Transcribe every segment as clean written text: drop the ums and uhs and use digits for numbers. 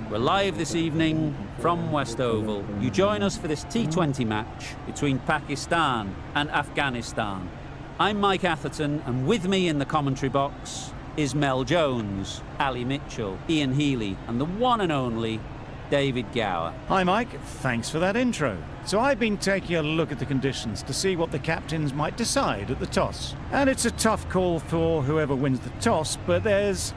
We're live this evening from West Oval. You join us for this T20 match between Pakistan and Afghanistan. I'm Mike Atherton, and with me in the commentary box is Mel Jones, Ali Mitchell, Ian Healy, and the one and only David Gower. Hi Mike, thanks for that intro. So I've been taking a look at the conditions to see what the captains might decide at the toss. And it's a tough call for whoever wins the toss, but there's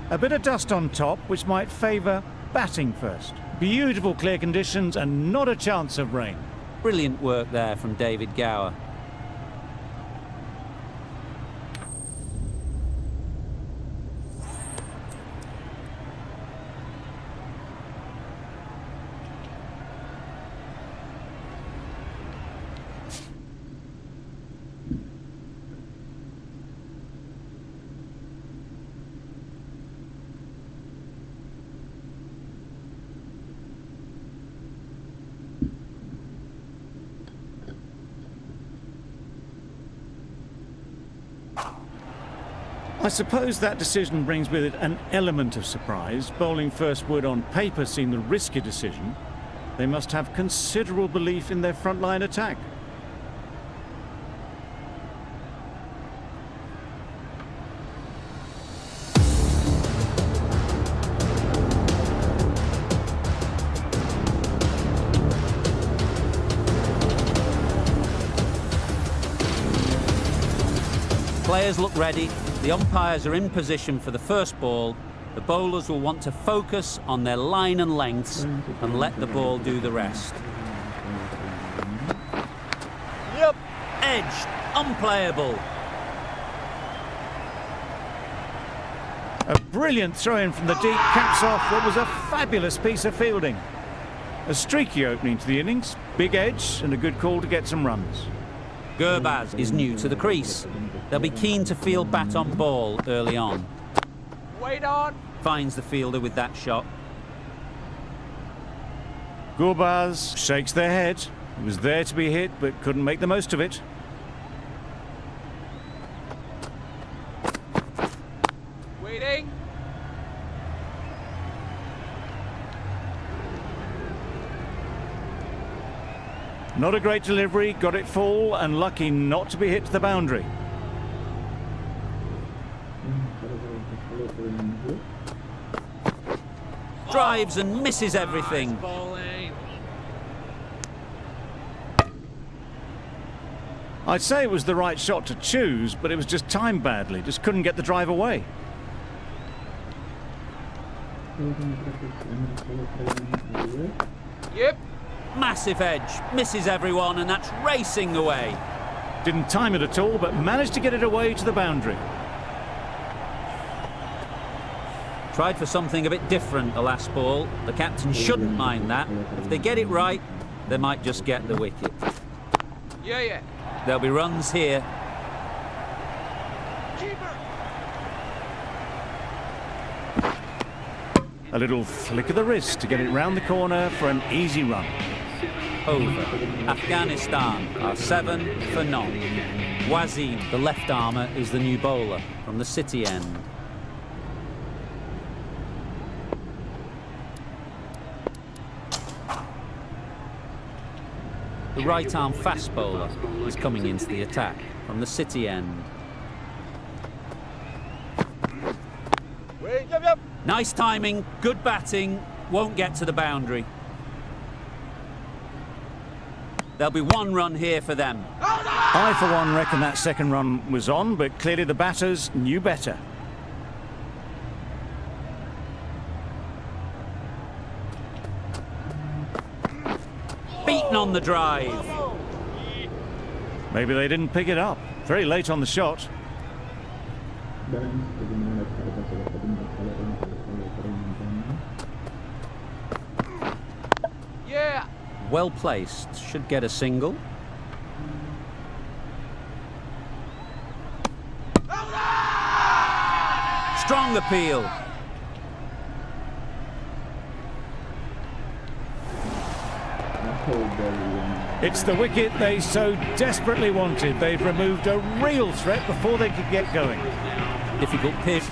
a bit of dust on top which might favour batting first. Beautiful clear conditions and not a chance of rain. Brilliant work there from David Gower. I suppose that decision brings with it an element of surprise. Bowling first would on paper seem the risky decision. They must have considerable belief in their frontline attack. Players look ready. The umpires are in position for the first ball. The bowlers will want to focus on their line and lengths and let the ball do the rest. Yep. Edged. Unplayable. A brilliant throw-in from the deep caps off what was a fabulous piece of fielding. A streaky opening to the innings, big edge and a good call to get some runs. Gurbaz is new to the crease. They'll be keen to field bat on ball early on. Wait on. Finds the fielder with that shot. Gurbaz shakes their head. He was there to be hit but couldn't make the most of it. Waiting. Not a great delivery, got it full and lucky not to be hit to the boundary. Drives and misses everything. I'd say it was the right shot to choose, but it was just timed badly. Just couldn't get the drive away. Yep. Massive edge. Misses everyone, and that's racing away. Didn't time it at all, but managed to get it away to the boundary. Tried for something a bit different the last ball. The captain shouldn't mind that. If they get it right, they might just get the wicket. Yeah. There'll be runs here. Keeper. A little flick of the wrist to get it round the corner for an easy run. Over. Afghanistan are 7 for none. Wazim, the left armour, is the new bowler from the City end. The right-arm fast bowler is coming into the attack from the City end. Yep. Nice timing, good batting, won't get to the boundary. There'll be one run here for them. I, for one, reckon that second run was on, but clearly the batters knew better. Beaten on the drive. Maybe they didn't pick it up. Very late on the shot. Yeah. Well placed, should get a single. Strong appeal. It's the wicket they so desperately wanted. They've removed a real threat before they could get going. Difficult pitch.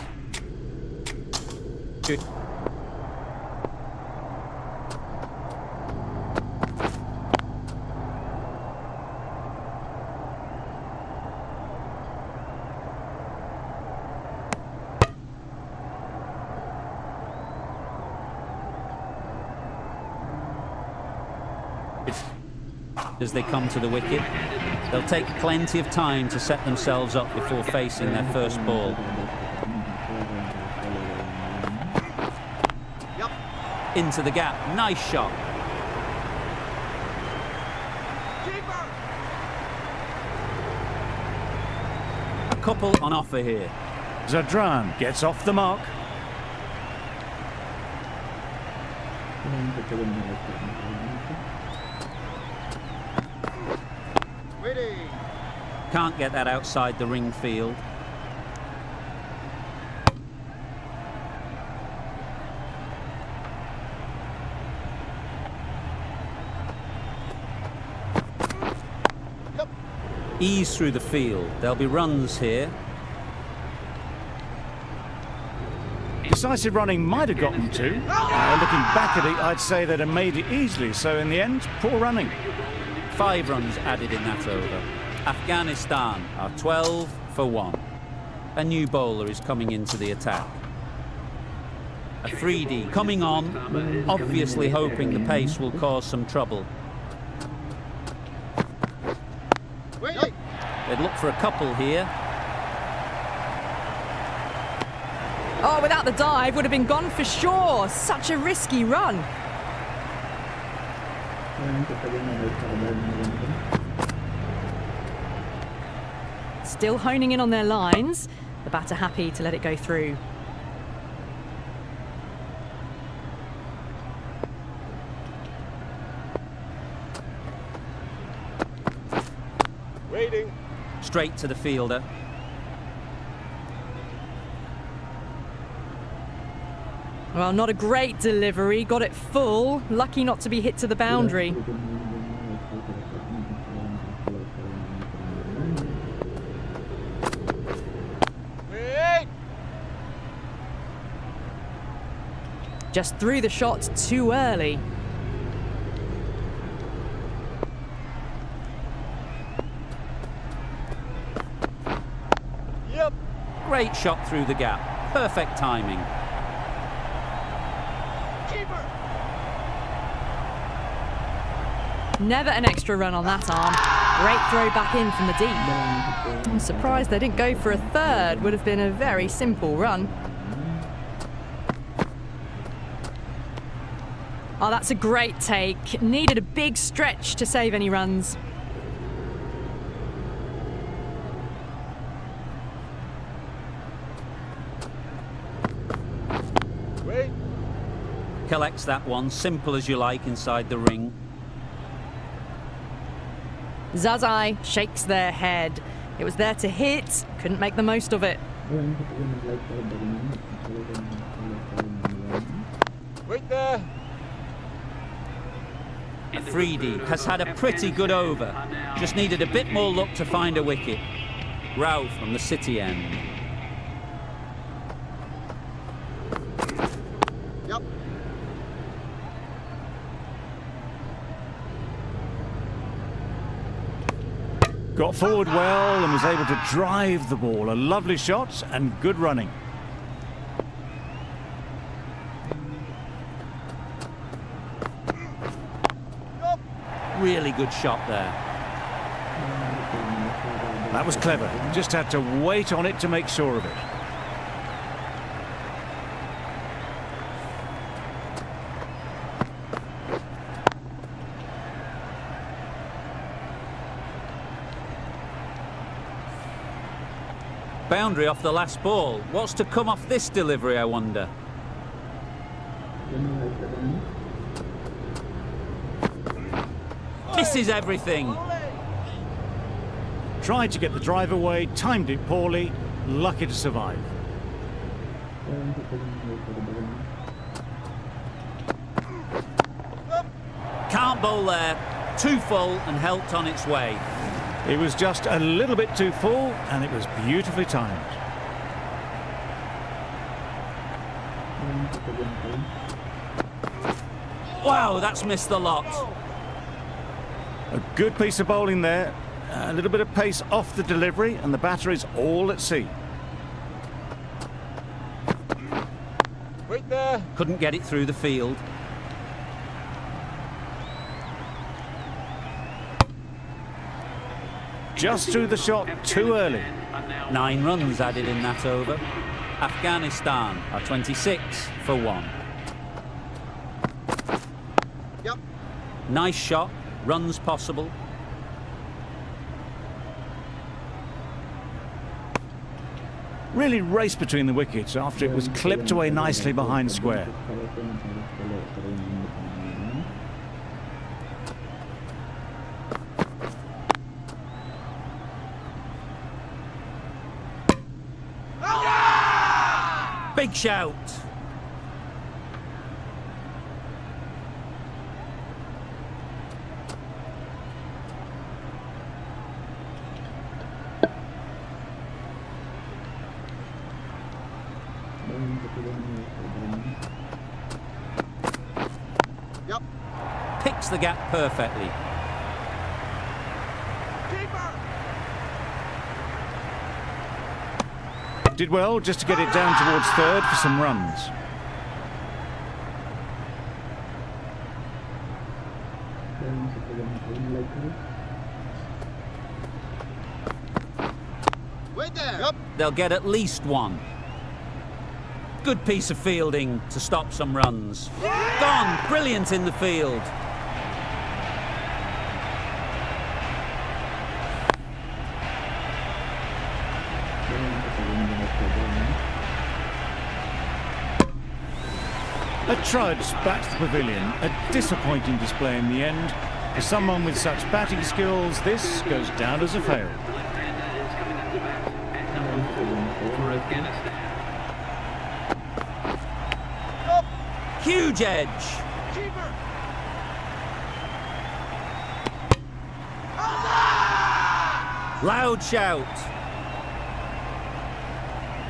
As they come to the wicket, they'll take plenty of time to set themselves up before facing their first ball. Into the gap, nice shot. A couple on offer here. Zadran gets off the mark. Can't get that outside the ring field. Ease through the field. There'll be runs here. Decisive running might have gotten two. Looking back at it, I'd say they'd have made it easily. So in the end, poor running. 5 runs added in that over. Afghanistan are 12 for 1. A new bowler is coming into the attack. A 3D coming on, obviously hoping the pace will cause some trouble. They'd look for a couple here. Oh, without the dive, would have been gone for sure. Such a risky run. Still honing in on their lines. The batter happy to let it go through. Waiting. Straight to the fielder. Well, not a great delivery. Got it full. Lucky not to be hit to the boundary. Just threw the shot too early. Yep. Great shot through the gap. Perfect timing. Keeper. Never an extra run on that arm. Great throw back in from the deep. I'm surprised they didn't go for a third. Would have been a very simple run. Oh, that's a great take. Needed a big stretch to save any runs. Wait. Collects that one, simple as you like, inside the ring. Zazai shakes their head. It was there to hit, couldn't make the most of it. Wait there. A 3D has had a pretty good over. Just needed a bit more luck to find a wicket. Rao from the city end. Yep. Got forward well and was able to drive the ball. A lovely shot and good running. Really good shot there. That was clever. Just had to wait on it to make sure of it. Boundary off the last ball. What's to come off this delivery, I wonder? Misses everything. Tried to get the drive away, timed it poorly, lucky to survive. Can't bowl there. Too full and helped on its way. It was just a little bit too full and it was beautifully timed. Wow, that's missed the lot. A good piece of bowling there. A little bit of pace off the delivery and the batter is all at sea. Wait there. Couldn't get it through the field. just threw the shot too early. 9 runs added in that over. Afghanistan are 26 for 1. Yep. Nice shot, runs possible. Really raced between the wickets after it was clipped away nicely behind square. Big shout. Yep. Picks the gap perfectly. Keeper. Did well just to get it down towards third for some runs. Wait there. Yep. They'll get at least 1. Good piece of fielding to stop some runs. Gone, brilliant in the field. A trudge back to the pavilion, a disappointing display in the end. For someone with such batting skills, this goes down as a fail. Huge edge. Keeper. Loud shout.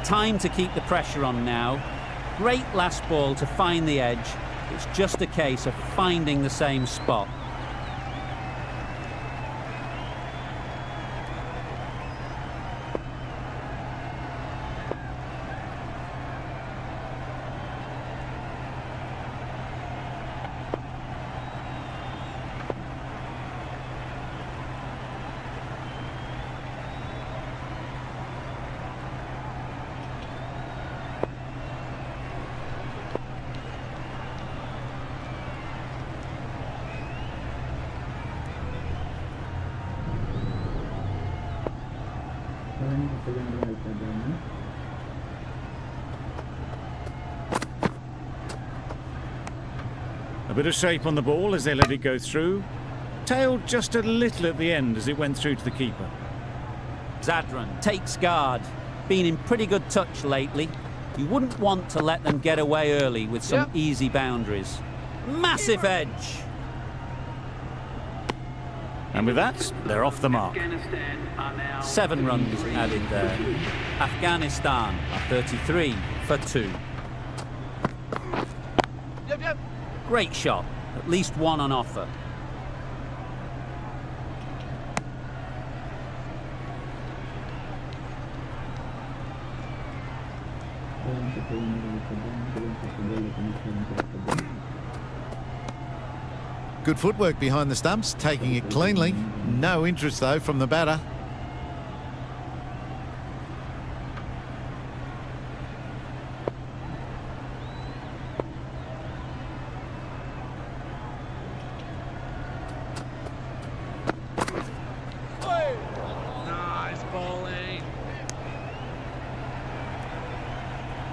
Time to keep the pressure on now. Great last ball to find the edge. It's just a case of finding the same spot. A bit of shape on the ball as they let it go through. Tailed just a little at the end as it went through to the keeper. Zadran takes guard. Been in pretty good touch lately. You wouldn't want to let them get away early with some easy boundaries. Massive edge. And with that, they're off the mark. 7 runs added there. Afghanistan are 33 for 2. Yep, yep. Great shot. At least 1 on offer. Good footwork behind the stumps, taking it cleanly. No interest, though, from the batter. Nice bowling.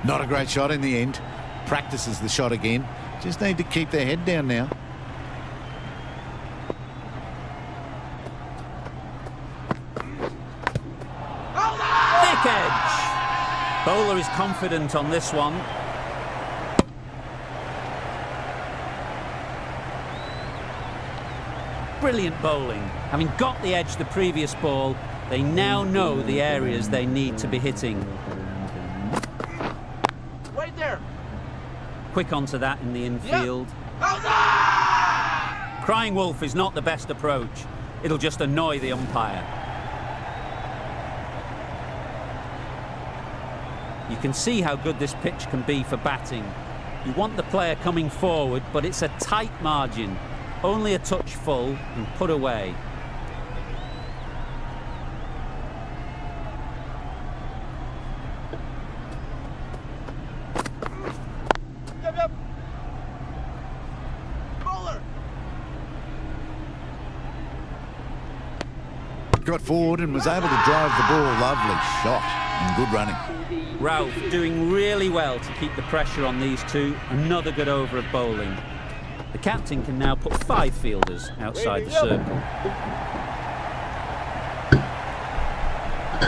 Not a great shot in the end. Practices the shot again. Just need to keep their head down now. Thick edge. Bowler is confident on this one. Brilliant bowling. Having got the edge the previous ball, they now know the areas they need to be hitting. Wait there. Quick onto that in the infield. Crying wolf is not the best approach. It'll just annoy the umpire. You can see how good this pitch can be for batting. You want the player coming forward, but it's a tight margin. Only a touch full and put away. got forward and was able to drive the ball. Lovely shot and good running. Ralph doing really well to keep the pressure on these two. Another good over of bowling. The captain can now put 5 fielders outside the circle.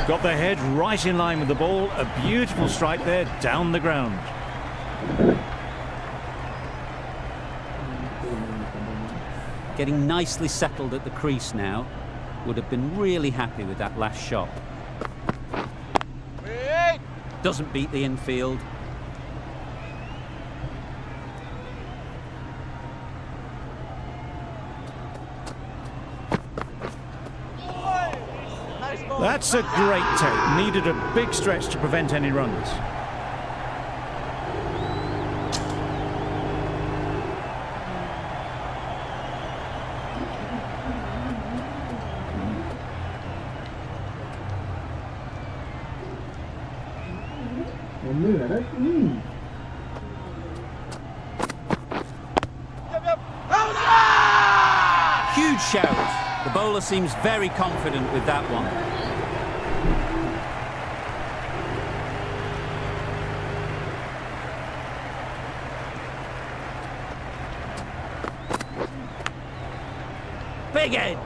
Got their head right in line with the ball. A beautiful strike there down the ground. Getting nicely settled at the crease now. Would have been really happy with that last shot. Wait! Doesn't beat the infield. Nice ball. That's a great take. Needed a big stretch to prevent any runs. Huge shout. The bowler seems very confident with that one. Big edge.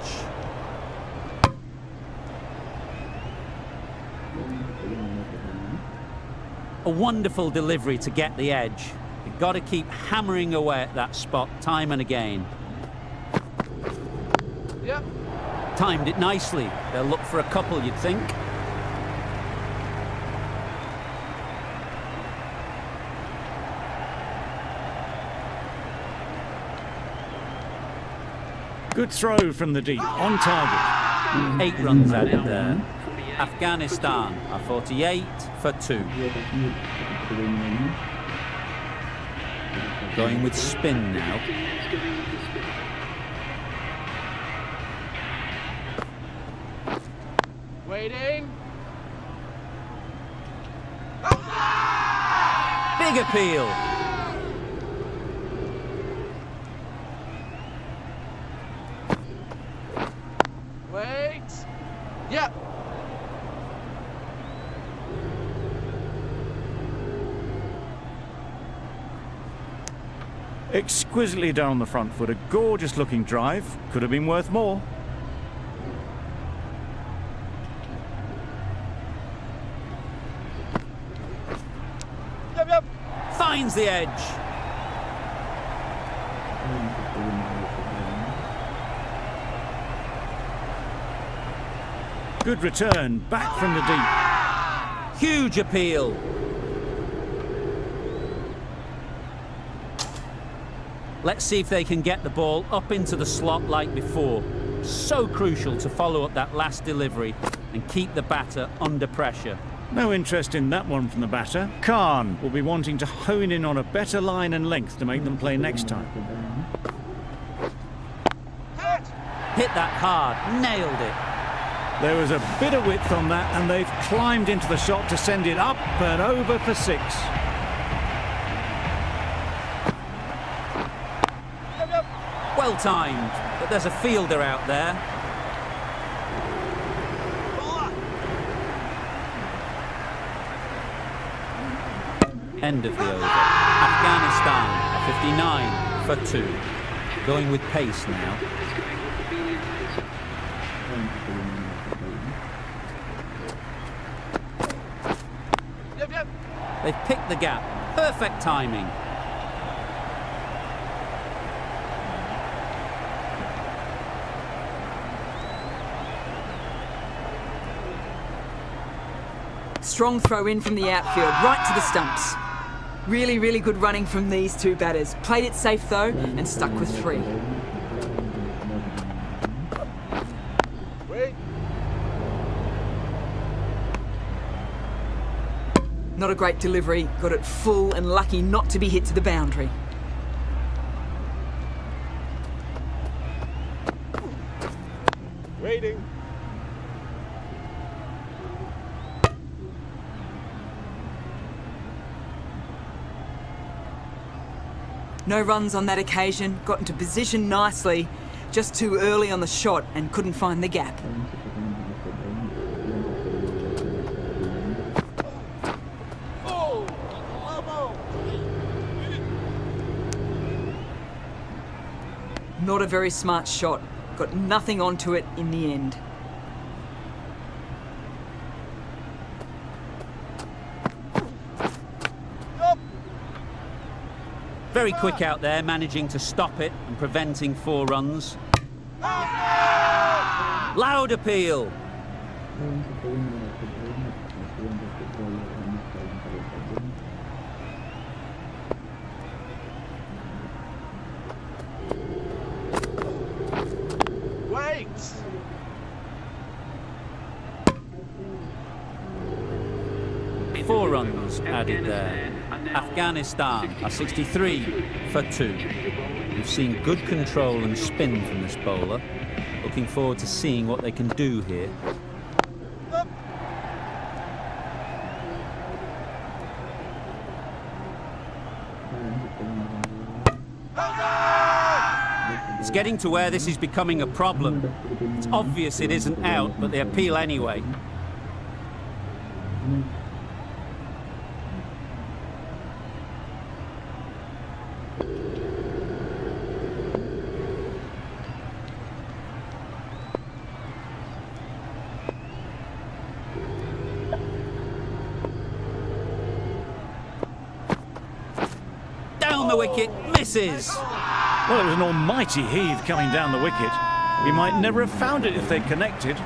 A wonderful delivery to get the edge. You've got to keep hammering away at that spot time and again. Yep. Timed it nicely. They'll look for a couple, you'd think. Good throw from the deep, on target. 8 runs added there. Afghanistan are 48 for 2. Going with spin now. Waiting. Big appeal. Wait. Yep. Exquisitely down the front foot. A gorgeous looking drive. Could have been worth more. Yep, yep. Finds the edge. Good return, back from the deep. Huge appeal. Let's see if they can get the ball up into the slot like before. So crucial to follow up that last delivery and keep the batter under pressure. No interest in that one from the batter. Khan will be wanting to hone in on a better line and length to make them play next time. Hit. Hit that hard, nailed it. There was a bit of width on that, and they've climbed into the shot to send it up and over for 6. Yep, yep. Well timed, but there's a fielder out there. Ball. End of the over. Afghanistan are 59 for 2. Going with pace now. Yep, yep. They've picked the gap. Perfect timing. Strong throw in from the outfield, right to the stumps. Really, really good running from these two batters. Played it safe though, and stuck with 3. Wait. Not a great delivery, got it full and lucky not to be hit to the boundary. Waiting. No runs on that occasion, got into position nicely, just too early on the shot and couldn't find the gap. Not a very smart shot. Got nothing onto it in the end. Very quick out there, managing to stop it and preventing 4 runs. Loud appeal. Wait! 4 runs added there. Afghanistan are 63 for 2. We've seen good control and spin from this bowler. Looking forward to seeing what they can do here. It's getting to where this is becoming a problem. It's obvious it isn't out, but they appeal anyway. Down the wicket, misses. Well, it was an almighty heave coming down the wicket. We might never have found it if they'd connected.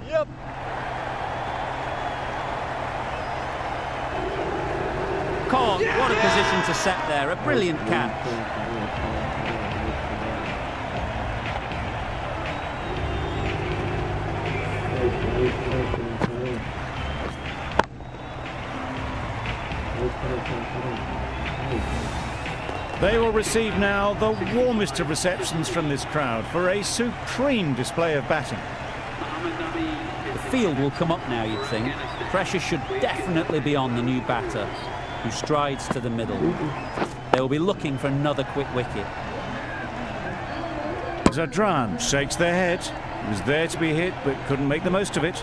Yep! Caught, what a position to set there, a brilliant catch. They will receive now the warmest of receptions from this crowd for a supreme display of batting. The field will come up now, you'd think. Pressure should definitely be on the new batter, who strides to the middle. They will be looking for another quick wicket. Zadran shakes their head. He was there to be hit, but couldn't make the most of it.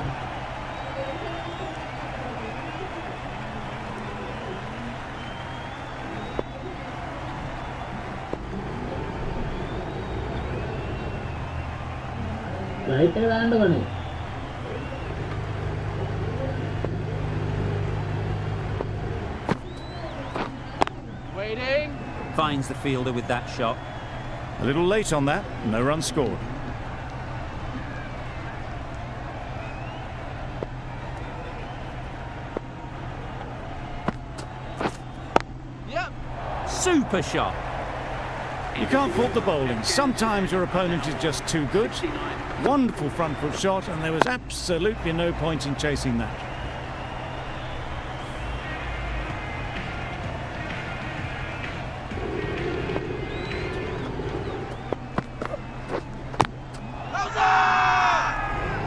Waiting! Finds the fielder with that shot. A little late on that, no run scored. Yep! Super shot. You can't fault the bowling. Sometimes your opponent is just too good. Wonderful front foot shot, and there was absolutely no point in chasing that.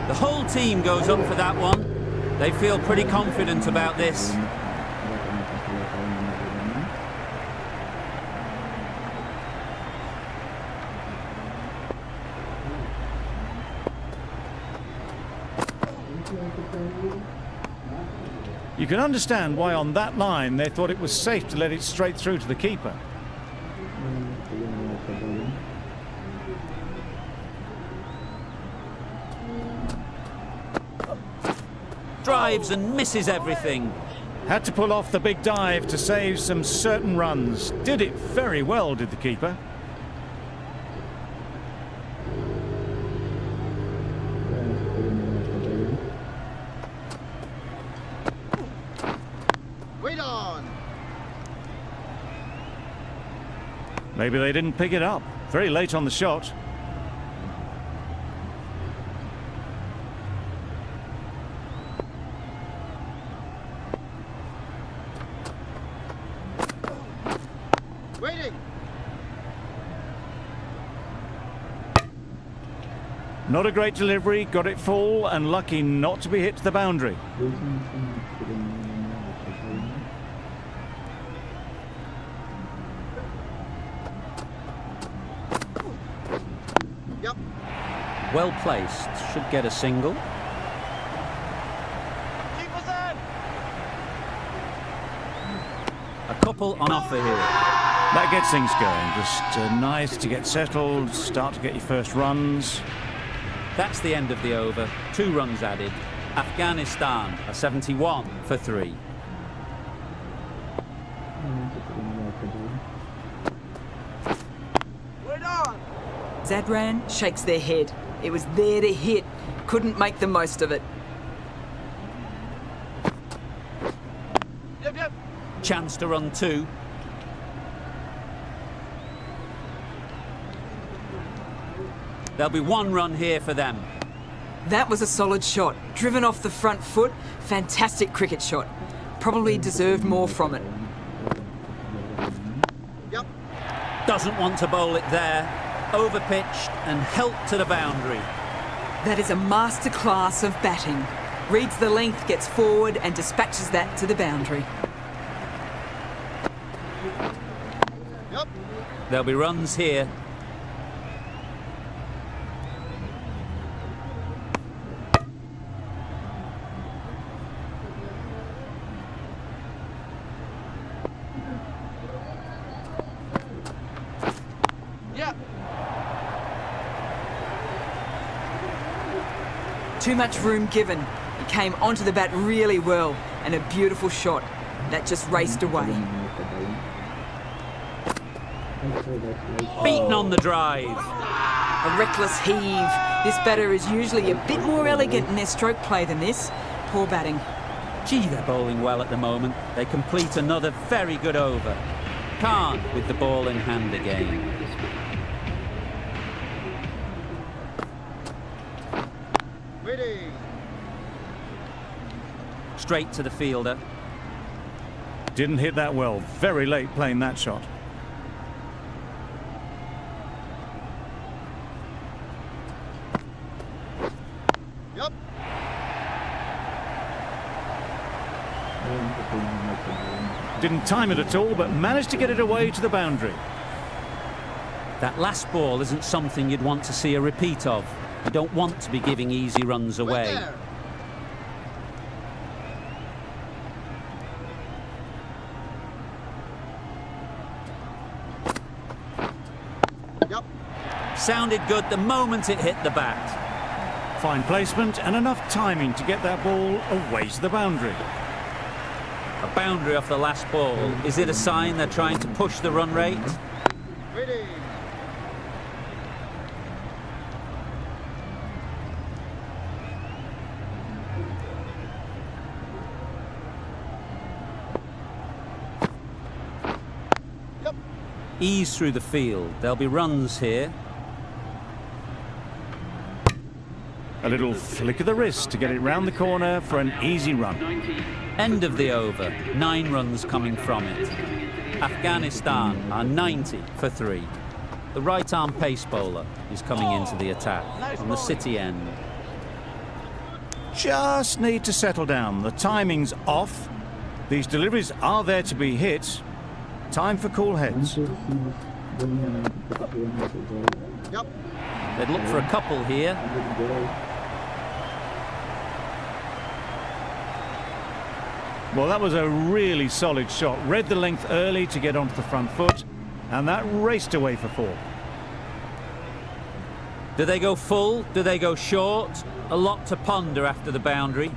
The whole team goes up for that one. They feel pretty confident about this. You can understand why on that line they thought it was safe to let it straight through to the keeper. Drives and misses everything. Had to pull off the big dive to save some certain runs. Did it very well, did the keeper. Wait on! Maybe they didn't pick it up. Very late on the shot. Waiting! Not a great delivery, got it full and lucky not to be hit to the boundary. Well placed. Should get a single. Keep us in. A couple on offer here. That gets things going. Just nice to get settled, start to get your first runs. That's the end of the over. 2 runs added. Afghanistan are 71 for 3. Wait on. Zadran shakes their head. It was there to hit. Couldn't make the most of it. Yep, yep. Chance to run 2. There'll be 1 run here for them. That was a solid shot. Driven off the front foot. Fantastic cricket shot. Probably deserved more from it. Yep. Doesn't want to bowl it there. Overpitched and helped to the boundary. That is a masterclass of batting. Reads the length, gets forward and dispatches that to the boundary. Yep. There'll be runs here. Yep. Too much room given. He came onto the bat really well and a beautiful shot. That just raced away. Beaten on the drive. A reckless heave. This batter is usually a bit more elegant in their stroke play than this. Poor batting. Gee, they're bowling well at the moment. They complete another very good over. Khan with the ball in hand again. Waiting. Straight to the fielder. Didn't hit that well. Very late playing that shot. Yep. Didn't time it at all, but managed to get it away to the boundary. That last ball isn't something you'd want to see a repeat of. You don't want to be giving easy runs Right away. there. Yep. Sounded good the moment it hit the bat. Fine placement and enough timing to get that ball away to the boundary. A boundary off the last ball. Is it a sign they're trying to push the run rate? Waiting. Yep. Ease through the field. There'll be runs here. A little flick of the wrist to get it round the corner for an easy run. End of the over. 9 runs coming from it. Afghanistan are 90 for 3. The right-arm pace bowler is coming into the attack on the City end. Just need to settle down. The timing's off. These deliveries are there to be hit. Time for cool heads. Yep. They'd look for a couple here. Well, that was a really solid shot. Read the length early to get onto the front foot, and that raced away for 4. Do they go full? Do they go short? A lot to ponder after the boundary.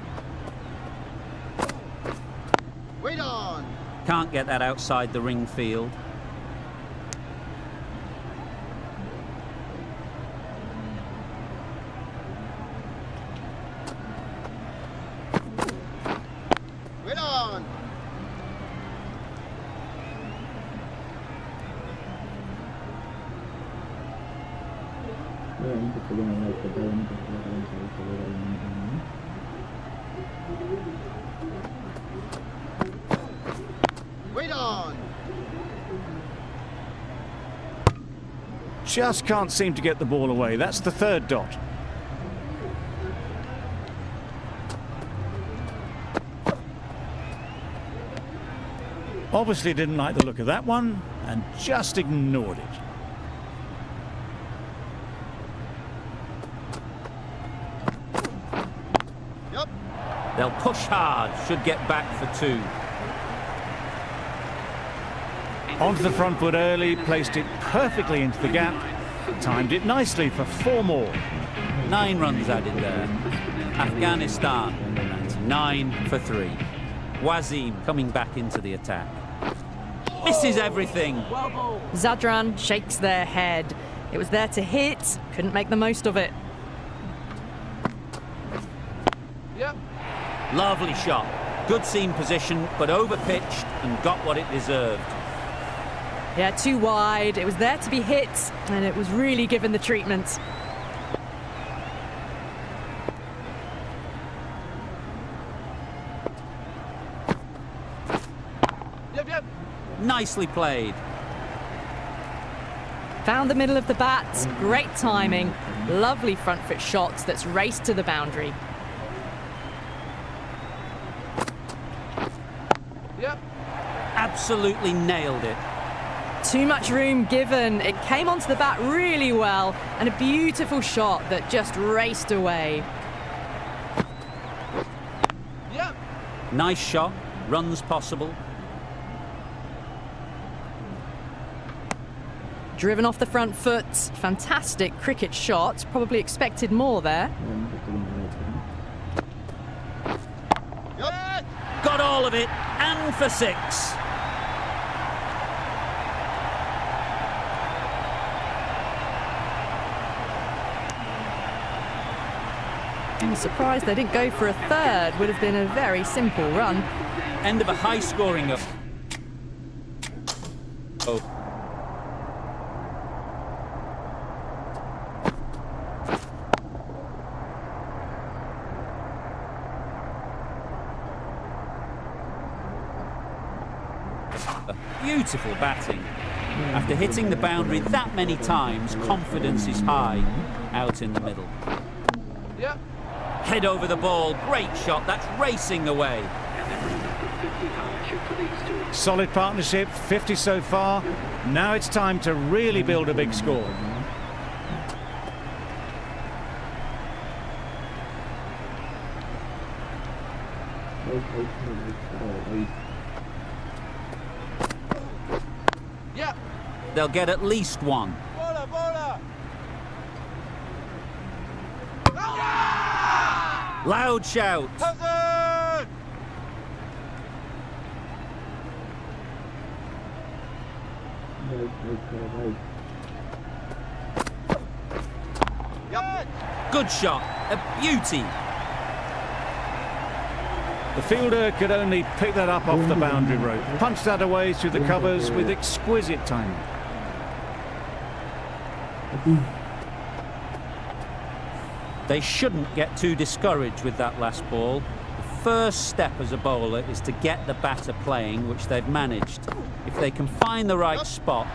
Wait on. Can't get that outside the ring field. Wait on. Wait on. Just can't seem to get the ball away. That's the 3rd dot. Obviously didn't like the look of that one and just ignored it. They'll push hard, should get back for 2. Onto the front foot early, placed it perfectly into the gap, timed it nicely for 4 more. 9 runs added there. Afghanistan, and 9 for 3. Wazim coming back into the attack. Misses everything. Zadran shakes their head. It was there to hit, couldn't make the most of it. Yep. Lovely shot. Good seam position, but overpitched and got what it deserved. Yeah, too wide. It was there to be hit, and it was really given the treatment. Yep. Nicely played. Found the middle of the bat, great timing. Lovely front foot shot that's raced to the boundary. Yep. Absolutely nailed it. Too much room given. It came onto the bat really well, and a beautiful shot that just raced away. Yep. Nice shot. Runs possible. Driven off the front foot. Fantastic cricket shot. Probably expected more there. Yep. Got all of it, and for 6. I'm surprised they didn't go for a third. Would have been a very simple run. End of a high-scoring up. Oh. Beautiful batting. After hitting the boundary that many times, confidence is high out in the middle. Yep. Head over the ball, great shot, that's racing away. Solid partnership, 50 so far. Now it's time to really build a big score. Yep. They'll get at least 1. Bola. Loud shout. Hazard. Yep. Good shot, a beauty. The fielder could only pick that up off the boundary rope. Punched that away through the covers with exquisite timing. They shouldn't get too discouraged with that last ball. The first step as a bowler is to get the batter playing, which they've managed. If they can find the right spot,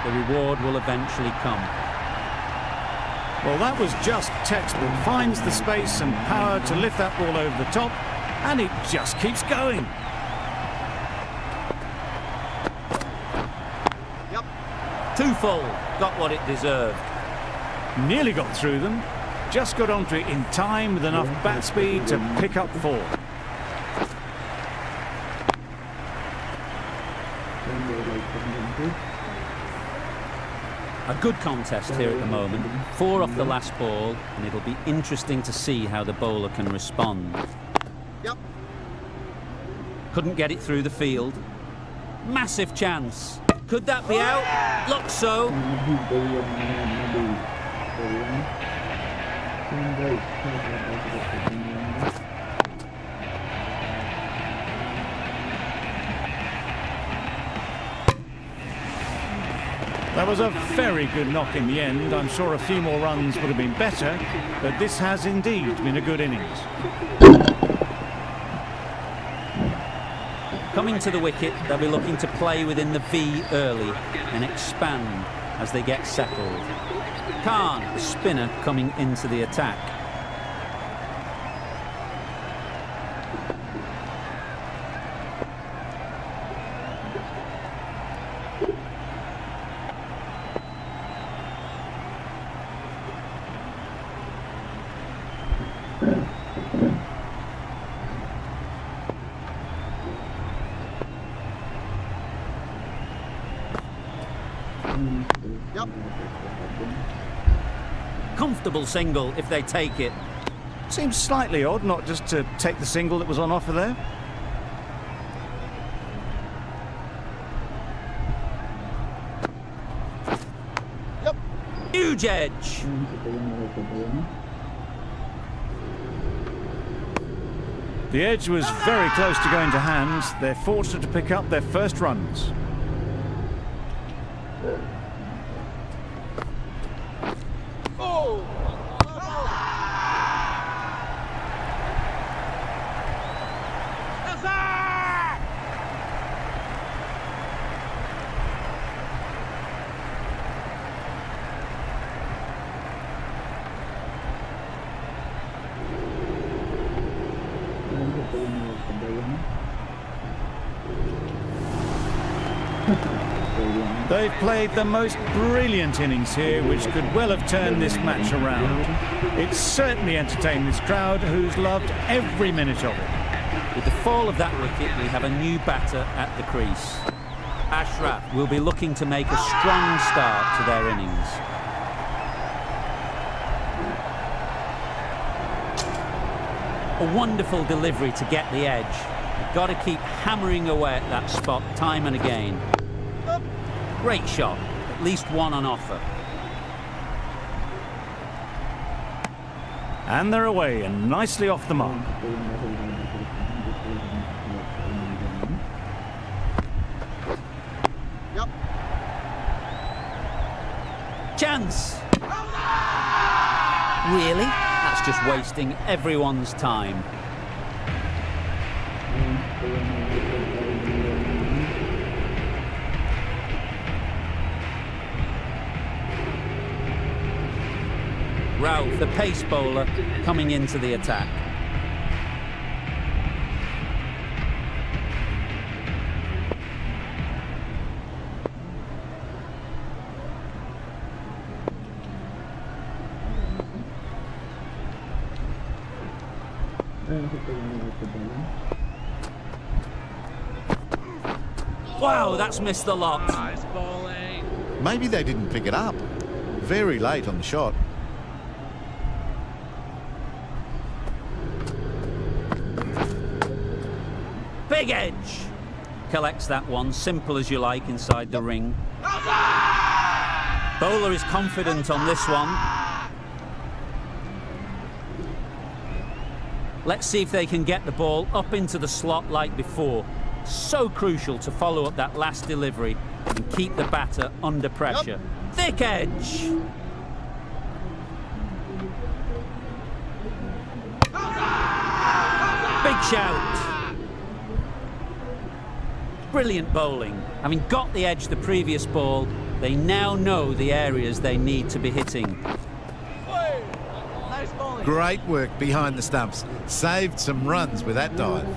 the reward will eventually come. Well, that was just textbook. Finds the space and power to lift that ball over the top, and it just keeps going. Yep. Too full, got what it deserved. Nearly got through them. Just got onto it in time with enough bat speed to pick up 4. A good contest here at the moment. 4 off the last ball, and it'll be interesting to see how the bowler can respond. Yep. Couldn't get it through the field. Massive chance. Could that be out? Looks so. That was a very good knock in the end. I'm sure a few more runs would have been better, but this has indeed been a good innings. Coming to the wicket, they'll be looking to play within the V early and expand as they get settled. Khan, the spinner, coming into the attack. Yep. Comfortable single if they take it. Seems slightly odd not just to take the single that was on offer there. Yep. Huge edge. The edge was very close to going to hand. They're fortunate to pick up their first runs. Oh! They've played the most brilliant innings here, which could well have turned this match around. It's certainly entertained this crowd, who's loved every minute of it. With the fall of that wicket, we have a new batter at the crease. Ashraf will be looking to make a strong start to their innings. A wonderful delivery to get the edge. You've got to keep hammering away at that spot time and again. Great shot, at least one on offer. And they're away and nicely off the mark. Yep. Chance! Really? That's just wasting everyone's time. Ralph, the pace bowler, coming into the attack. Wow, that's missed the lot. Nice bowling. Maybe they didn't pick it up. Very late on the shot. Big edge. Collects that one, simple as you like, inside the ring. Bowler is confident on this one. Let's see if they can get the ball up into the slot like before. So crucial to follow up that last delivery and keep the batter under pressure. Thick edge. Big shout. Brilliant bowling. Having got the edge the previous ball, they now know the areas they need to be hitting. Nice bowling. Great work behind the stumps. Saved some runs with that dive.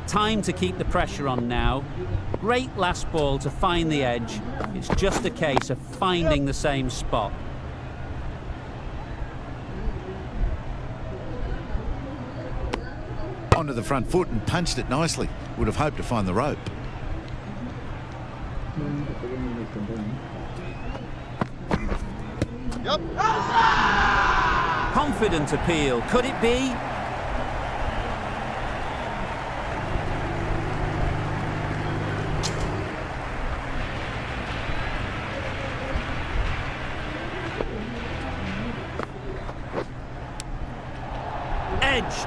Time to keep the pressure on now. Great last ball to find the edge. It's just a case of finding the same spot. Onto the front foot and punched it nicely. Would have hoped to find the rope. Yep. Confident appeal. Could it be? Edged.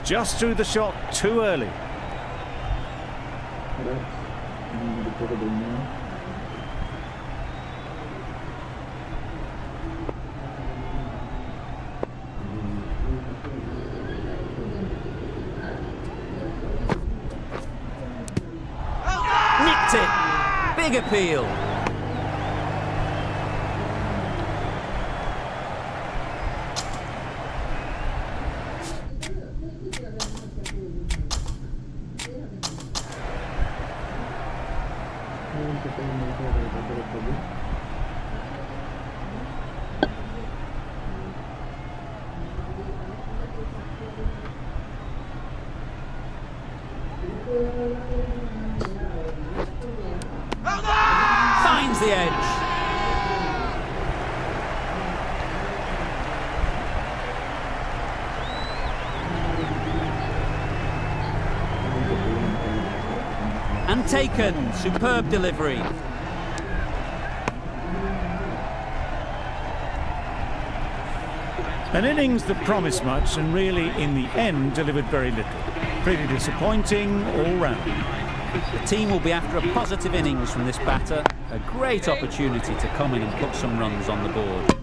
Just threw the shot too early. Nicked it. Big appeal. Finds the edge. And taken. Superb delivery. An innings that promised much and really, in the end, delivered very little. Pretty disappointing all round. The team will be after a positive innings from this batter. A great opportunity to come in and put some runs on the board.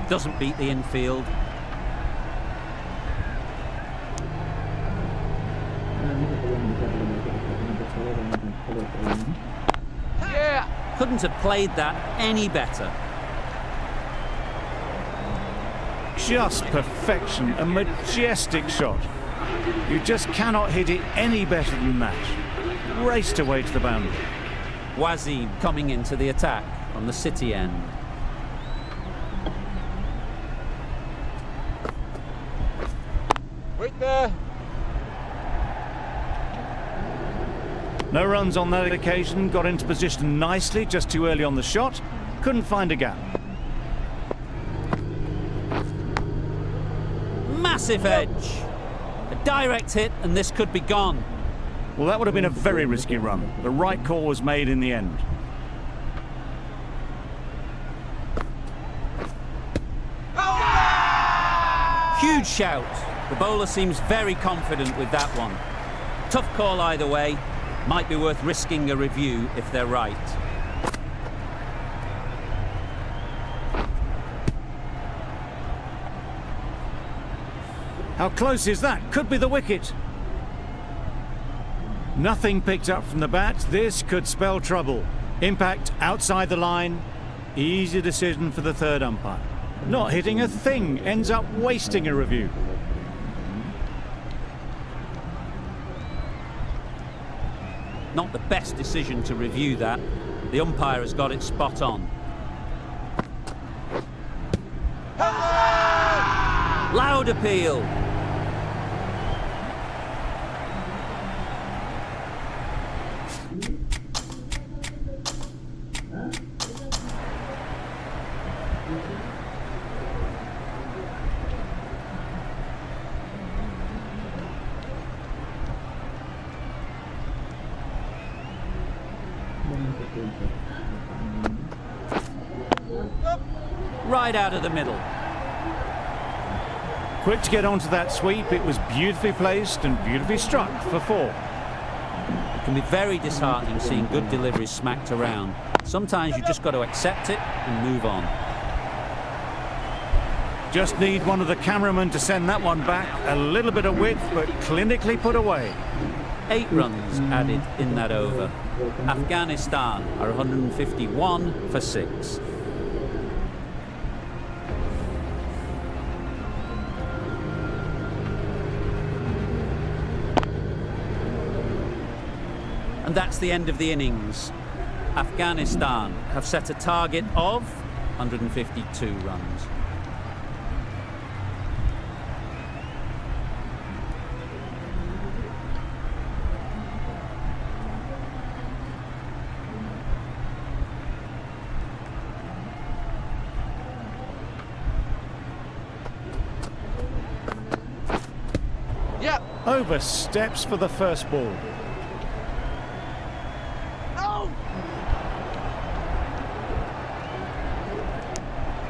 Doesn't beat the infield. Yeah! Couldn't have played that any better. Just perfection, a majestic shot. You just cannot hit it any better than that. Raced away to the boundary. Wazim coming into the attack on the City end. Wait there! No runs on that occasion, got into position nicely, just too early on the shot. Couldn't find a gap. Massive edge. A direct hit and this could be gone. Well, that would have been a very risky run. The right call was made in the end. Huge shout. The bowler seems very confident with that one. Tough call either way. Might be worth risking a review if they're right. How close is that? Could be the wicket. Nothing picked up from the bat. This could spell trouble. Impact outside the line. Easy decision for the third umpire. Not hitting a thing. Ends up wasting a review. Not the best decision to review that. The umpire has got it spot on. Loud appeal. Right out of the middle. Quick to get onto that sweep. It was beautifully placed and beautifully struck for 4. It can be very disheartening seeing good deliveries smacked around. Sometimes you just got to accept it and move on. Just need one of the cameramen to send that one back. A little bit of width, but clinically put away. 8 runs added in that over. Afghanistan are 151 for 6. And that's the end of the innings. Afghanistan have set a target of 152 runs. Yep! Over steps for the first ball.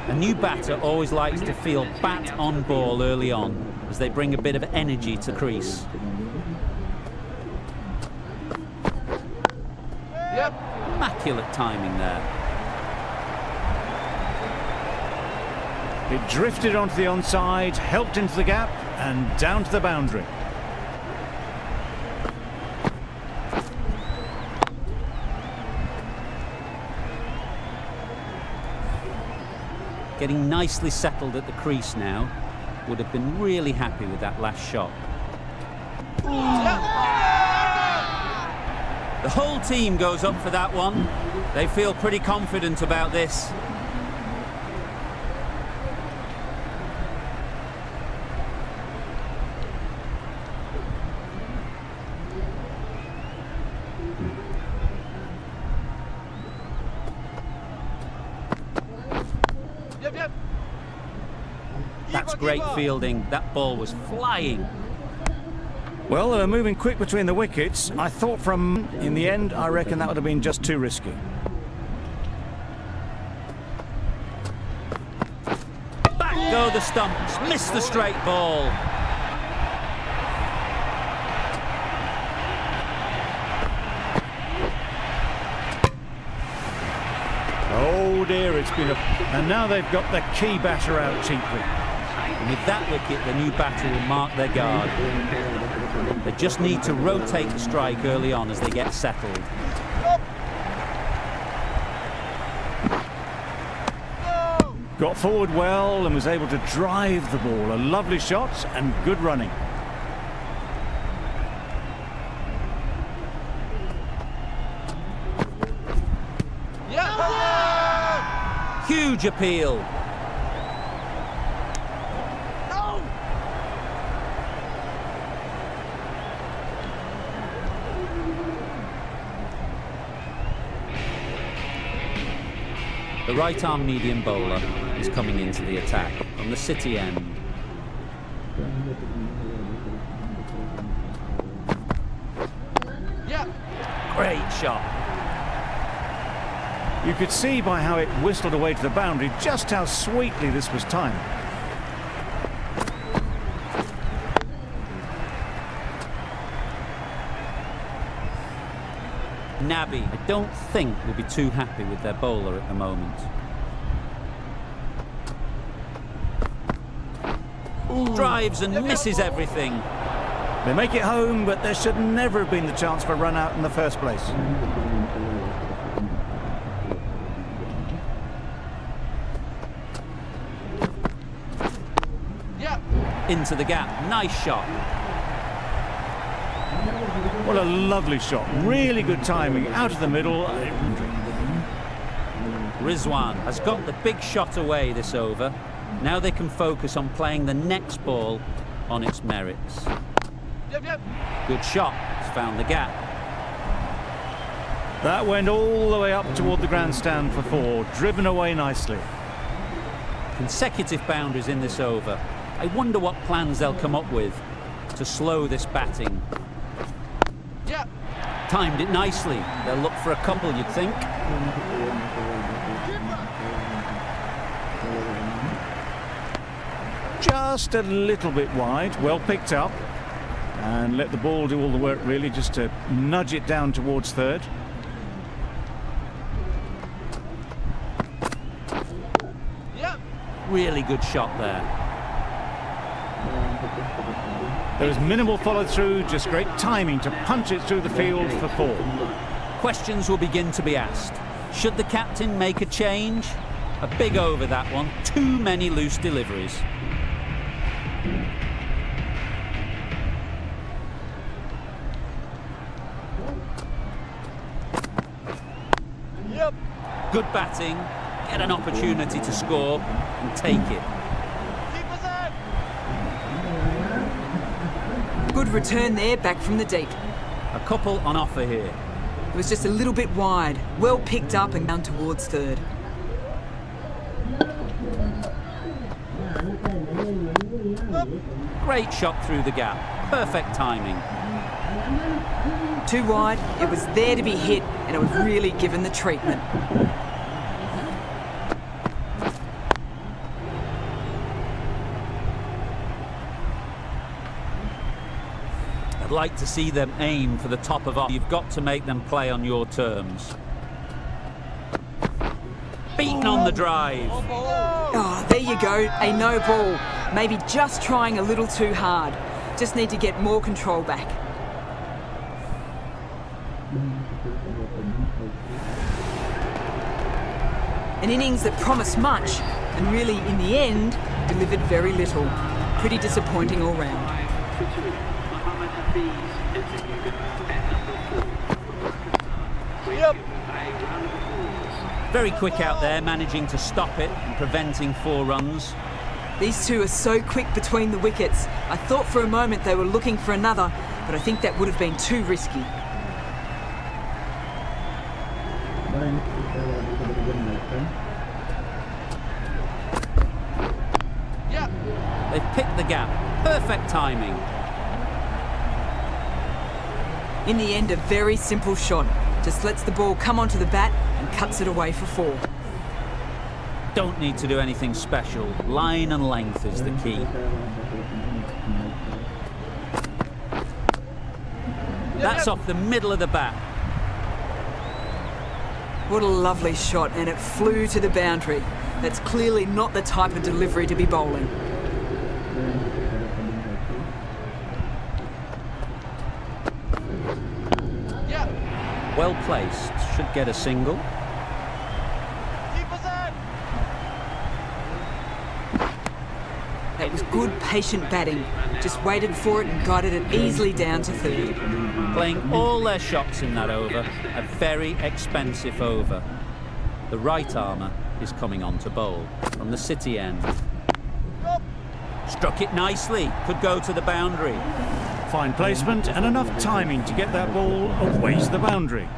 A new batter always likes to feel bat on ball early on, as they bring a bit of energy to crease. Yep! Immaculate timing there. It drifted onto the onside, helped into the gap, and down to the boundary. Getting nicely settled at the crease now. Would have been really happy with that last shot. The The whole team goes up for that one. They feel pretty confident about this. Yep. That's great fielding. That ball was flying. Well, they were moving quick between the wickets. I thought in the end, I reckon that would have been just too risky. Back go the stumps. Missed the straight ball. Oh dear, it's been and now they've got the key batter out cheaply. And with that wicket, the new batter will mark their guard. They just need to rotate the strike early on as they get settled. Got forward well and was able to drive the ball. A lovely shot and good running. Huge appeal. The right-arm medium bowler is coming into the attack from the City end. Great shot. You could see by how it whistled away to the boundary just how sweetly this was timed. Nabby, I don't think, will be too happy with their bowler at the moment. Drives and misses everything. They make it home, but there should never have been the chance for a run out in the first place. Into the gap. Nice shot. What a lovely shot. Really good timing. Out of the middle. Rizwan has got the big shot away this over. Now they can focus on playing the next ball on its merits. Good shot. It's found the gap. That went all the way up toward the grandstand for 4. Driven away nicely. Consecutive boundaries in this over. I wonder what plans they'll come up with to slow this batting. Timed it nicely. They'll look for a couple, you'd think. Just a little bit wide. Well picked up. And let the ball do all the work, really, just to nudge it down towards third. Really good shot there. There was minimal follow-through, just great timing to punch it through the field for 4. Questions will begin to be asked. Should the captain make a change? A big over, that one. Too many loose deliveries. Good batting. Get an opportunity to score and take it. Good return there, back from the deep. A couple on offer here. It was just a little bit wide. Well picked up and down towards third. Great shot through the gap. Perfect timing. Too wide. It was there to be hit, and it was really given the treatment. I'd like to see them aim for the top of off. You've got to make them play on your terms. Beaten on the drive. Oh, there you go. A no ball. Maybe just trying a little too hard. Just need to get more control back. An innings that promised much, and really, in the end, delivered very little. Pretty disappointing all round. Yep. Very quick out there, managing to stop it and preventing 4 runs. These two are so quick between the wickets. I thought for a moment they were looking for another, but I think that would have been too risky. Yep. They've picked the gap. Perfect timing. In the end, a very simple shot. Just lets the ball come onto the bat and cuts it away for 4. Don't need to do anything special. Line and length is the key. That's off the middle of the bat. What a lovely shot, and it flew to the boundary. That's clearly not the type of delivery to be bowling. Yep. Well placed. Should get a single. Keep us in. That was good, patient batting. Just waited for it and guided it easily down to 3rd. Playing all their shots in that over. A very expensive over. The right armour is coming on to bowl from the City end. Struck it nicely. Could go to the boundary. Fine placement and enough timing to get that ball away to the boundary.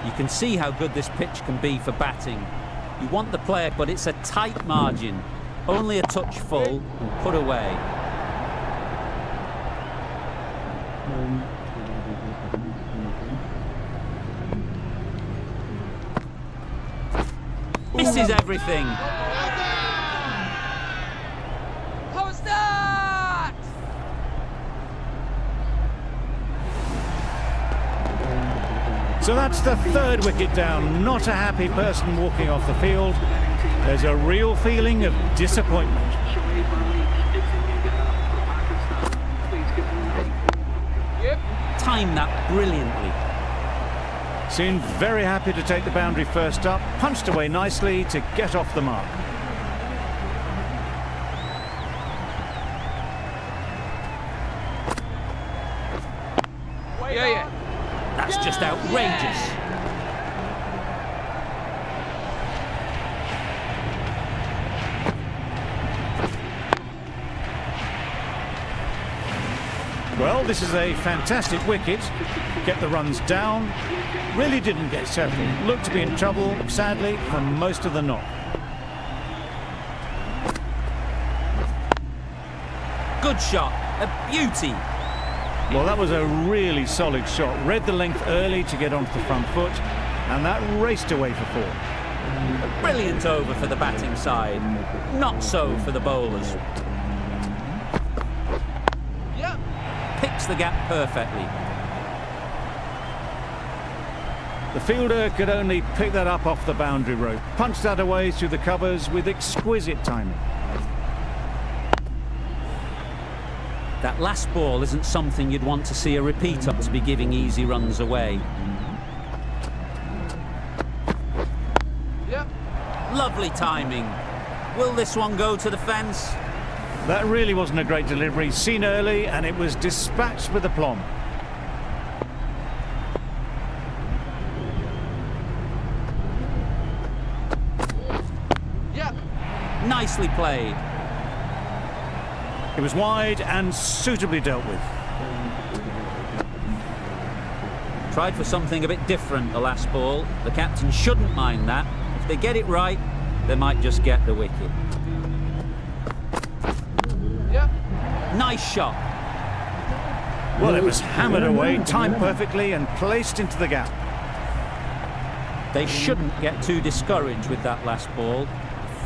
You can see how good this pitch can be for batting. You want the player, but it's a tight margin. Only a touch full and put away. Misses everything. Post that! So that's the 3rd wicket down. Not a happy person walking off the field. There's a real feeling of disappointment. Yep. Timed that brilliantly. Seemed very happy to take the boundary first up. Punched away nicely to get off the mark. Yeah. That's just outrageous. Well, this is a fantastic wicket. Get the runs down. Really didn't get settled. Looked to be in trouble, sadly, for most of the knock. Good shot. A beauty. Well, that was a really solid shot. Read the length early to get onto the front foot, and that raced away for 4. A brilliant over for the batting side. Not so for the bowlers. Yep. Picks the gap perfectly. The fielder could only pick that up off the boundary rope. Punched that away through the covers with exquisite timing. That last ball isn't something you'd want to see a repeat of to be giving easy runs away. Yep. Lovely timing. Will this one go to the fence? That really wasn't a great delivery. Seen early, and it was dispatched with aplomb. Yep. Nicely played. It was wide and suitably dealt with. Tried for something a bit different the last ball. The captain shouldn't mind that. If they get it right, they might just get the wicket. Yep. Nice shot. Well, it was hammered away, timed perfectly and placed into the gap. They shouldn't get too discouraged with that last ball.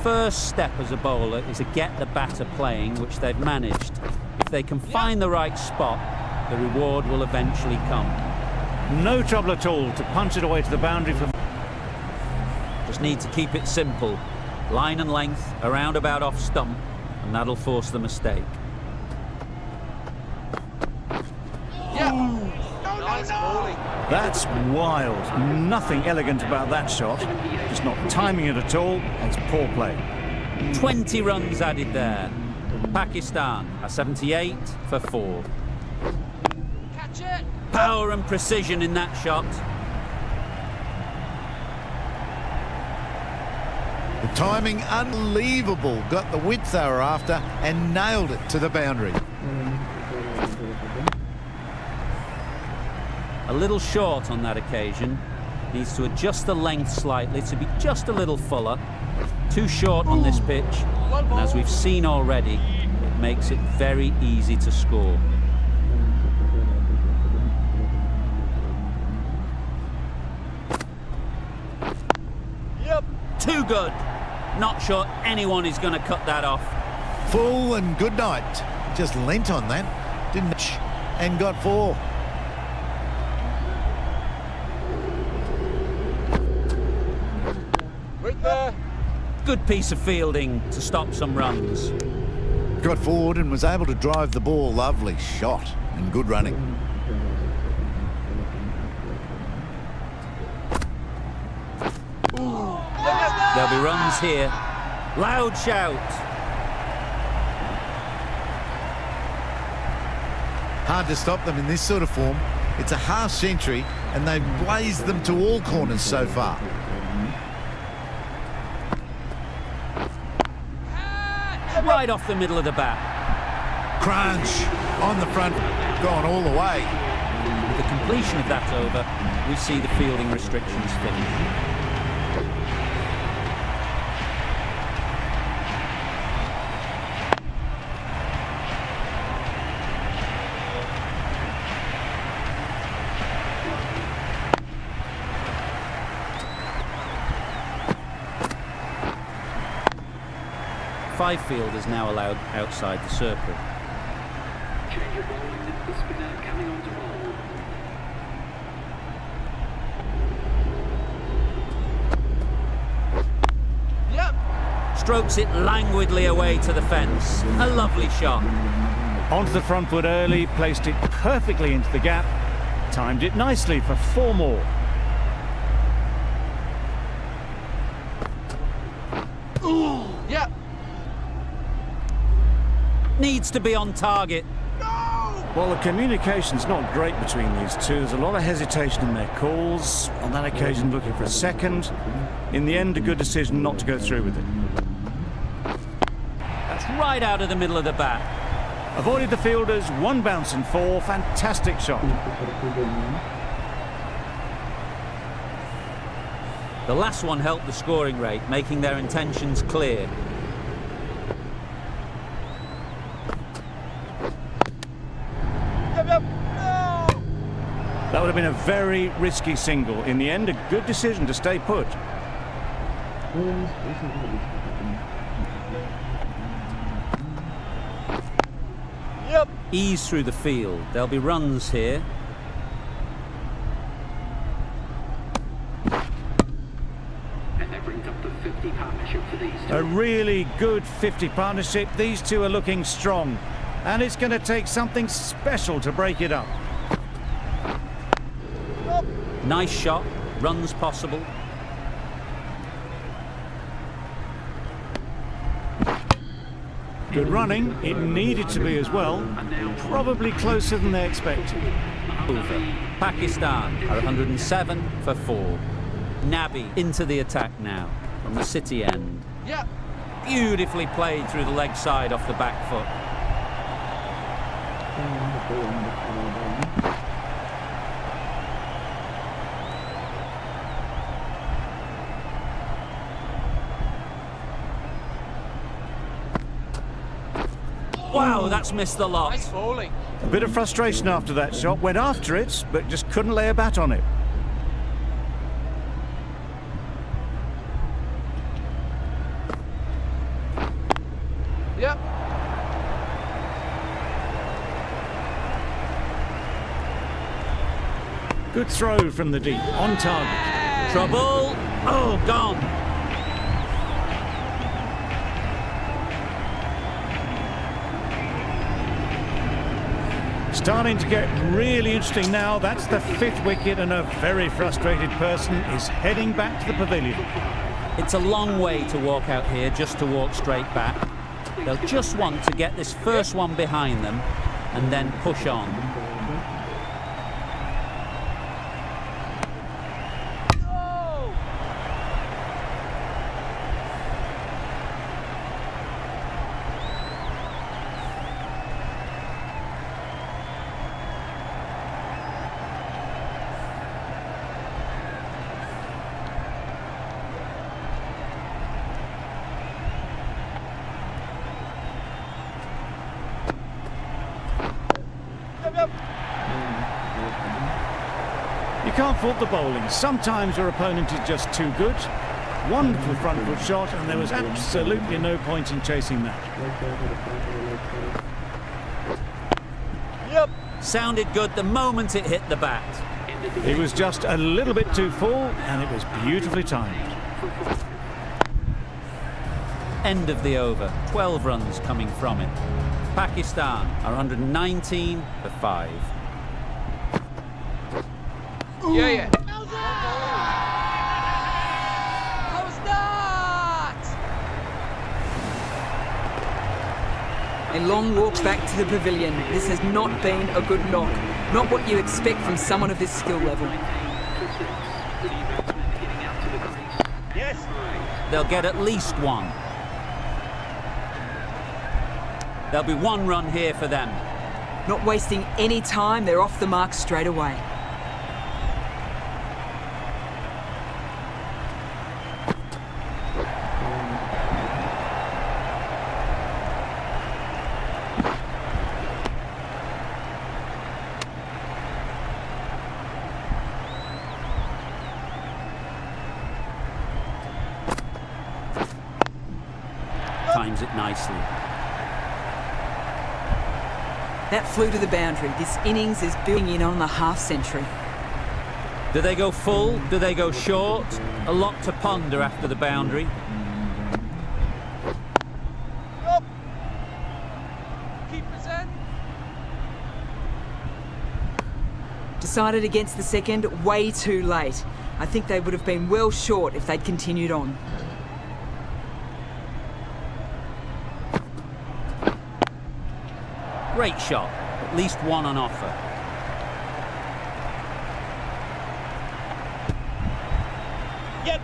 First step as a bowler is to get the batter playing, which they've managed. If they can find the right spot, the reward will eventually come. No trouble at all to punch it away to the boundary for... Just need to keep it simple. Line and length, around about off stump, and that'll force the mistake. Yep. Nice bowling. That's wild. Nothing elegant about that shot. Just not timing it at all. It's poor play. 20 runs added there. Pakistan are 78 for 4. Catch it. Power and precision in that shot. The timing unbelievable. Got the width they were after and nailed it to the boundary. A little short on that occasion. Needs to adjust the length slightly to be just a little fuller. Too short on this pitch, and as we've seen already, it makes it very easy to score. Yep. Too good. Not sure anyone is going to cut that off. Full and good night. Just lent on that, didn't and got 4. Right there. Good piece of fielding to stop some runs. Got forward and was able to drive the ball. Lovely shot and good running. There'll be runs here. Loud shout. Hard to stop them in this sort of form. It's a half century and they've blazed them to all corners so far. Right off the middle of the bat. Crunch on the front, gone all the way. With the completion of that over, we see the fielding restrictions finish. Five fielders now allowed outside the circle. Change of ball, the spinner coming on to ball. Yep. Strokes it languidly away to the fence. A lovely shot. Onto the front foot early, placed it perfectly into the gap, timed it nicely for 4 more. Yep. Needs to be on target. Well, the communication's not great between these two. There's a lot of hesitation in their calls. On that occasion, looking for a second. In the end, a good decision not to go through with it. That's right out of the middle of the bat. Avoided the fielders, 1 bounce and 4. Fantastic shot. The last one helped the scoring rate, making their intentions clear. Yep. Yep. No. That would have been a very risky single. In the end, a good decision to stay put. Yep. Ease through the field. There'll be runs here. And that brings up the 50 partnership for these two. A really good 50 partnership. These two are looking strong. And it's going to take something special to break it up. Nice shot. Runs possible. Good running. It needed to be as well. Probably closer than they expected. Over. Pakistan are 107 for 4. Nabi into the attack now from the city end. Yep. Beautifully played through the leg side off the back foot. Wow, that's missed the lot. Nice bowling. A bit of frustration after that shot. Went after it, but just couldn't lay a bat on it. Yep. Good throw from the deep. On target. Trouble. Oh, gone. Starting to get really interesting now. That's the 5th wicket, and a very frustrated person is heading back to the pavilion. It's a long way to walk out here just to walk straight back. They'll just want to get this first one behind them and then push on. You can't fault the bowling. Sometimes your opponent is just too good. Wonderful front foot shot, and there was absolutely no point in chasing that. Yep. Sounded good the moment it hit the bat. He was just a little bit too full, and it was beautifully timed. End of the over. 12 runs coming from it. Pakistan are 119 for 5. Yeah. How's that? A long walk back to the pavilion. This has not been a good knock. Not what you expect from someone of this skill level. Yes. They'll get at least one. There'll be 1 run here for them. Not wasting any time, they're off the mark straight away. Times it nicely. That flew to the boundary. This innings is building in on the half century. Do they go full? Do they go short? A lot to ponder after the boundary. Up. Keepers in. Decided against the second way too late. I think they would have been well short if they'd continued on. Great shot. At least 1 on offer. Yep.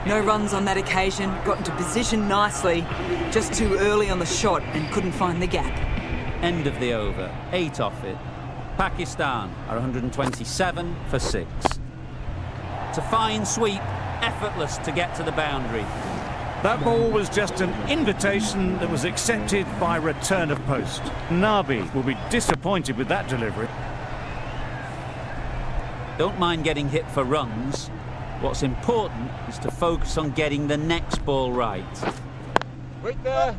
No runs on that occasion, got into position nicely, just too early on the shot and couldn't find the gap. End of the over. 8 off it. Pakistan are 127 for 6. It's a fine sweep, effortless to get to the boundary. That ball was just an invitation that was accepted by return of post. Nabi will be disappointed with that delivery. Don't mind getting hit for runs. What's important is to focus on getting the next ball right. Wait there.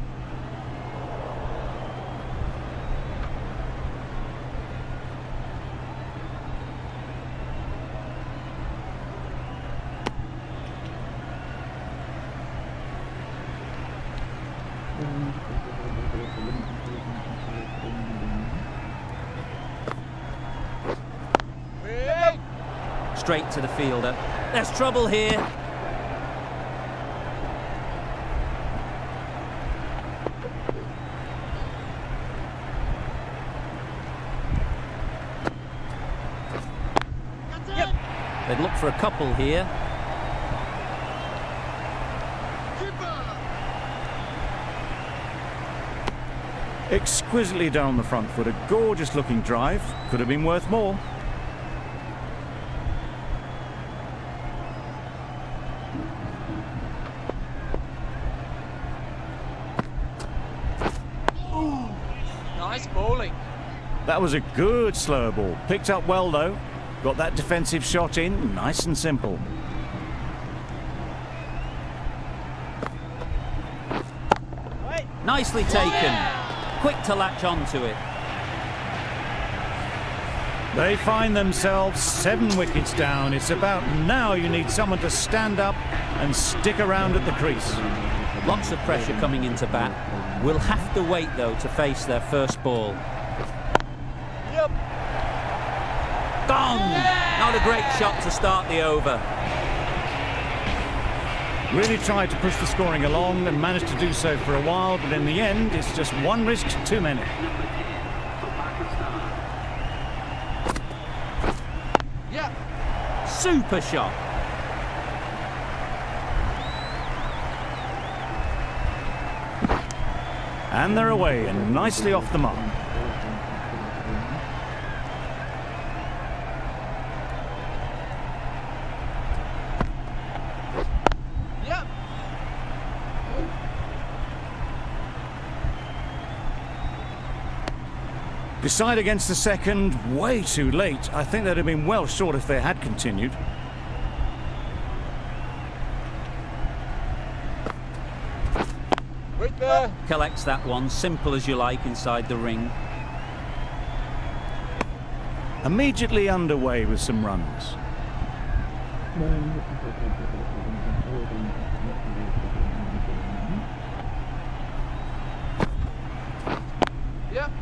Wait. Straight to the fielder. There's trouble here. Yep. They'd look for a couple here. Exquisitely down the front foot, a gorgeous looking drive. Could have been worth more. Nice bowling. That was a good slow ball. Picked up well though. Got that defensive shot in, nice and simple. Wait. Nicely taken. Quick to latch onto it. They find themselves 7 wickets down. It's about now you need someone to stand up and stick around at the crease. Lots of pressure coming into bat. We'll have to wait though to face their first ball. Yep. Gone! Not a great shot to start the over. Really tried to push the scoring along and managed to do so for a while, but in the end it's just 1 risk too many. Yep. Super shot. And they're away and nicely off the mark. Yep. Decide against the second, way too late. I think they'd have been well short if they had continued. Right there. Collects that one, simple as you like, inside the ring. Immediately underway with some runs. Yep.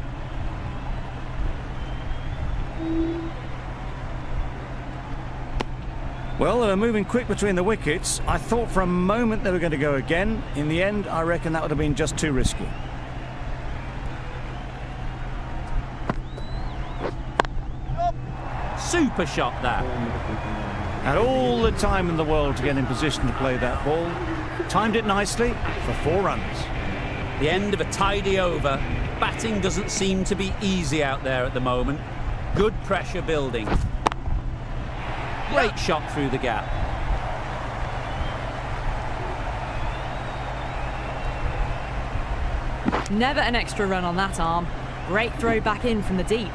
Well, they were moving quick between the wickets. I thought for a moment they were going to go again. In the end, I reckon that would have been just too risky. Super shot that. Had all the time in the world to get in position to play that ball. Timed it nicely for 4 runs. The end of a tidy over. Batting doesn't seem to be easy out there at the moment. Good pressure building. Great shot through the gap. Never an extra run on that arm. Great throw back in from the deep.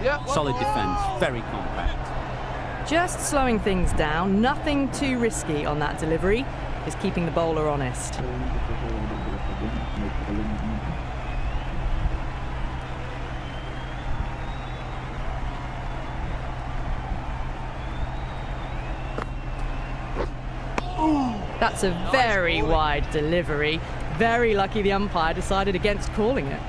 Yep. one Solid more. defence, very compact. Just slowing things down, nothing too risky on that delivery. Just keeping the bowler honest. That's a very wide delivery. Very lucky the umpire decided against calling it.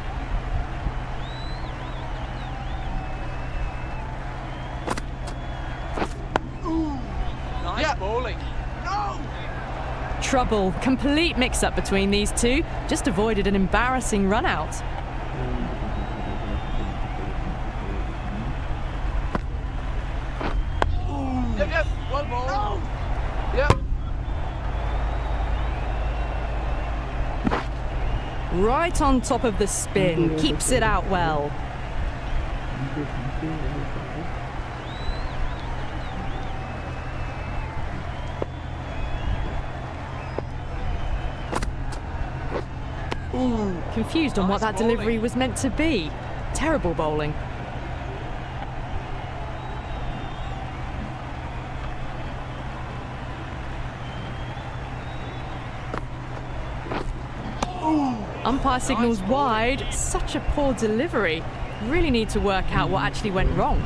Nice yep. bowling. No. Trouble, complete mix-up between these two. Just avoided an embarrassing run-out. Yep. Yep. One ball. No. Yep. Right on top of the spin, keeps it out well. Confused on what that delivery was meant to be. Terrible bowling. Umpire signals wide. Such a poor delivery. Really need to work out what actually went wrong.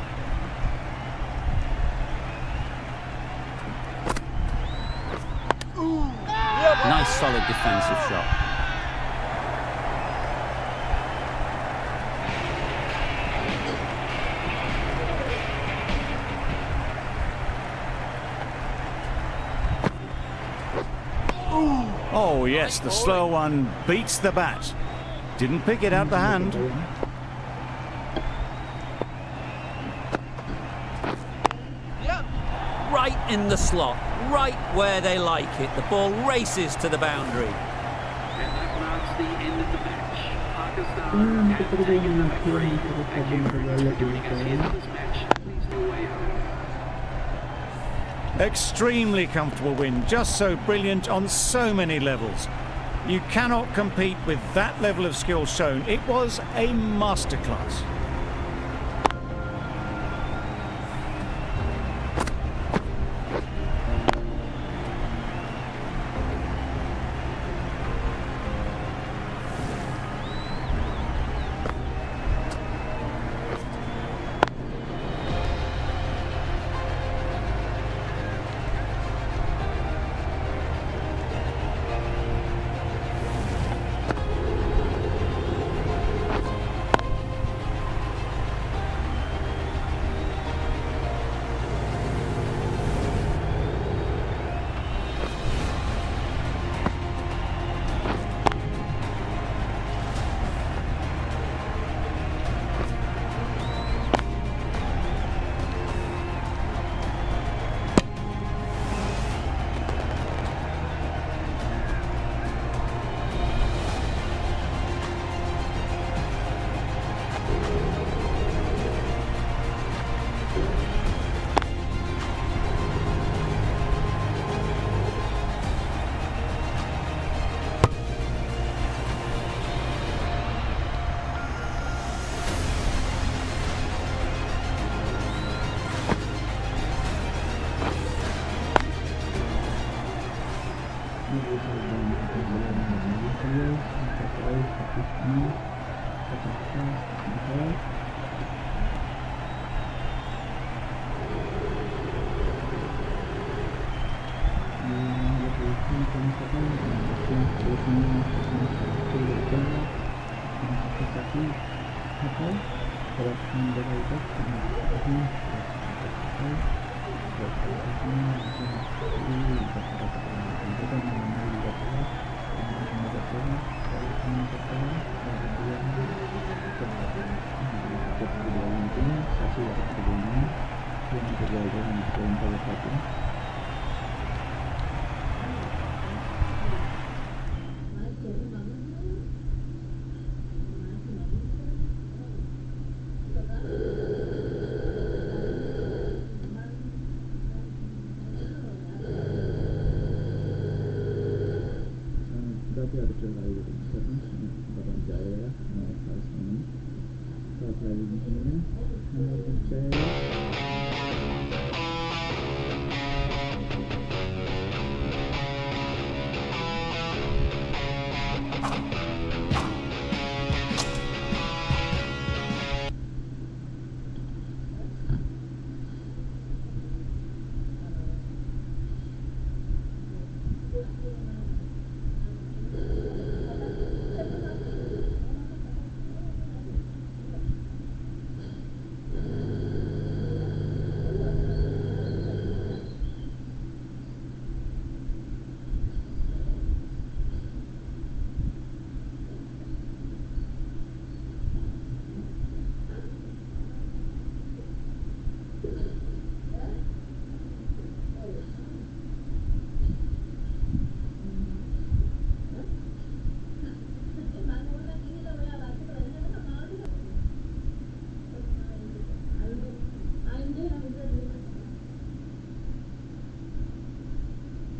Nice solid defensive shot. Oh yes, the slow one beats the bat. Didn't pick it out the hand. Yep. Right in the slot, right where they like it. The ball races to the boundary. And that marks the end of the match. Pakistan have taken the victory. Thank you very much for joining us here for this match. Please do away home. Extremely comfortable win, just so brilliant on so many levels. You cannot compete with that level of skill shown. It was a masterclass.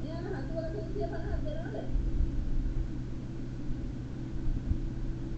Ini anak aku lagi dia panas dia